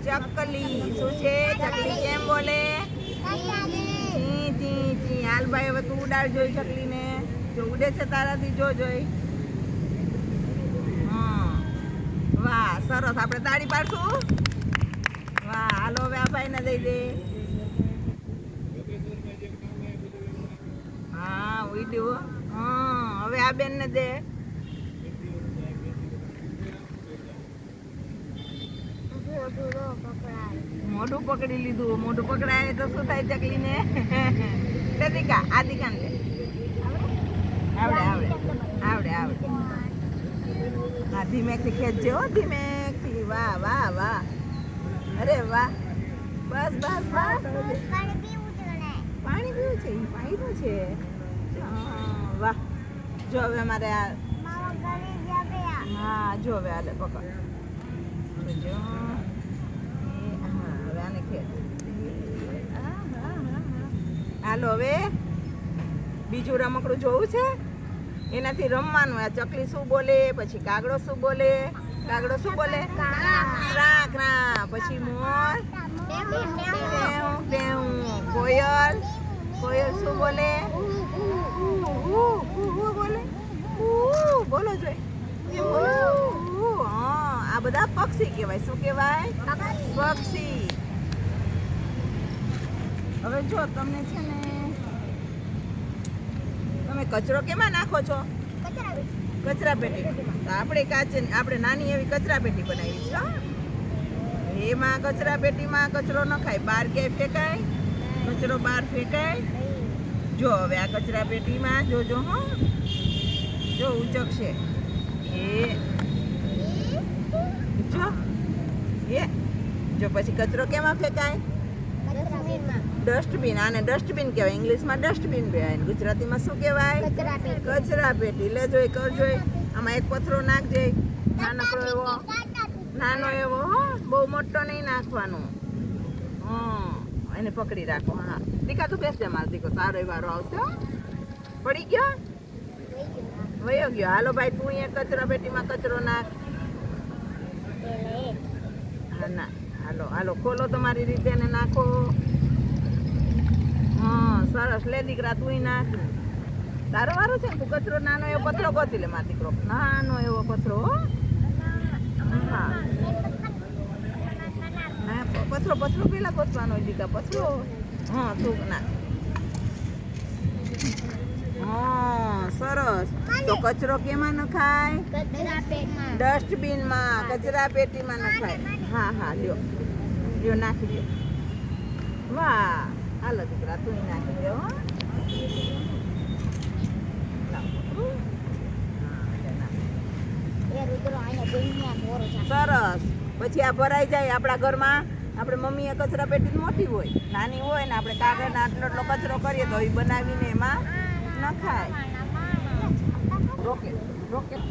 ચકલી શું છે? ચકલી કેમ બોલે? ચી ચી ચી. હાલ ભાઈ હવે તું ઉડાડ જોઈ ચકલીને. જો ઉડે છે તારાથી જો જોઈ. હા વાહ સરસ. આપણે તાળી પાડશું. વાહ હાલો હવે આ ભાઈને દઈ દે. હા ઉડ્યું. હા હવે આ બેનને દે. મોઢું પકડી લીધું. મોઢું પકડાય તો શું થાય ચકલીને? દીકા આ દીકાને લે. આવડે આવડે આવડે આવડે. હા ધીમેકથી ખેંચજે હો ધીમેકથી. વાહ વાહ વાહ. અરે વાહ. બસ બસ બસ. પાણી પીવું છે. પાણી છે. વાહ જો હવે અમારે આ હા જો હવે આલે પકડ. જો હવે આને ખેંચ. હાલો હવે બીજું રમકડું જોવું છે. એનાથી રમવાનું. આ ચકલી શું બોલે? પછી કાગડો શું બોલે? કાગડો શું બોલે? ક્રા ક્રા. પછી મોર કોયલ. કોયલ શું બોલે? બોલે બોલો જોઈ. હા આ બધા પક્ષી કહેવાય. શું કહેવાય? પક્ષી. હવે જો તમને છે ને તમે કચરો કેમાં નાખો છો? કચરા પેટી. તો આપણે નાની એવી કચરા પેટી બનાવી છે. એમાં કચરા પેટીમાં કચરો નખાય. બહાર ક્યાંય ફેંકાય? કચરો બહાર ફેંકાય? જો હવે આ કચરા પેટીમાં જોજો હો. જો ઉચકશે એ જો પછી કચરો કેમાં ફેંકાય? ડસ્ટબિન. આને ડસ્ટબિન કહેવાય. ઇંગ્લિશમાં ડસ્ટબિન કહેવાય. ગુજરાતીમાં શું કહેવાય? કચરા પેટી. લે જોઈ કર જોઈ. આમાં એક પથરો નાખજે. નાનો એવો હો. બહુ મોટો નહીં નાખવાનો. એને પકડી રાખો. હા દીકા તું બેસજે મારો દીકો. તારો વારો આવશે. પડી ગયો? વયો ગયો. હાલો ભાઈ તું અહીંયા કચરા પેટીમાં કચરો નાખ. હા ના હાલો હાલો ખોલો તમારી રીતે ને નાખો. હા સરસ. લે દીકરા તું નાખ. તારો વારો છે ને. તું કચરો નાનો એવો પથરો ગોતી લે મારો દીકરો. નાનો એવો પથરો. હા પથરો પેલા ગોતવાનો દીકા. પથરો હા તું નાખ. હા સરસ. તો કચરો કેમાં નખાય? ડસ્ટબિનમાં. કચરા પેટીમાં નખાય. હા હા લ્યો લ્યો નાખી દો. વાહ હાલો દીકરા તું નાખી દે હો. સરસ. પછી આ ભરાઈ જાય આપણા ઘરમાં. આપણે મમ્મીએ કચરા પેટી મોટી હોય નાની હોય ને આપણે કાગળના આટલો આટલો કચરો કરીએ તો એ બનાવીને એમાં નખાય. Rocket rocket.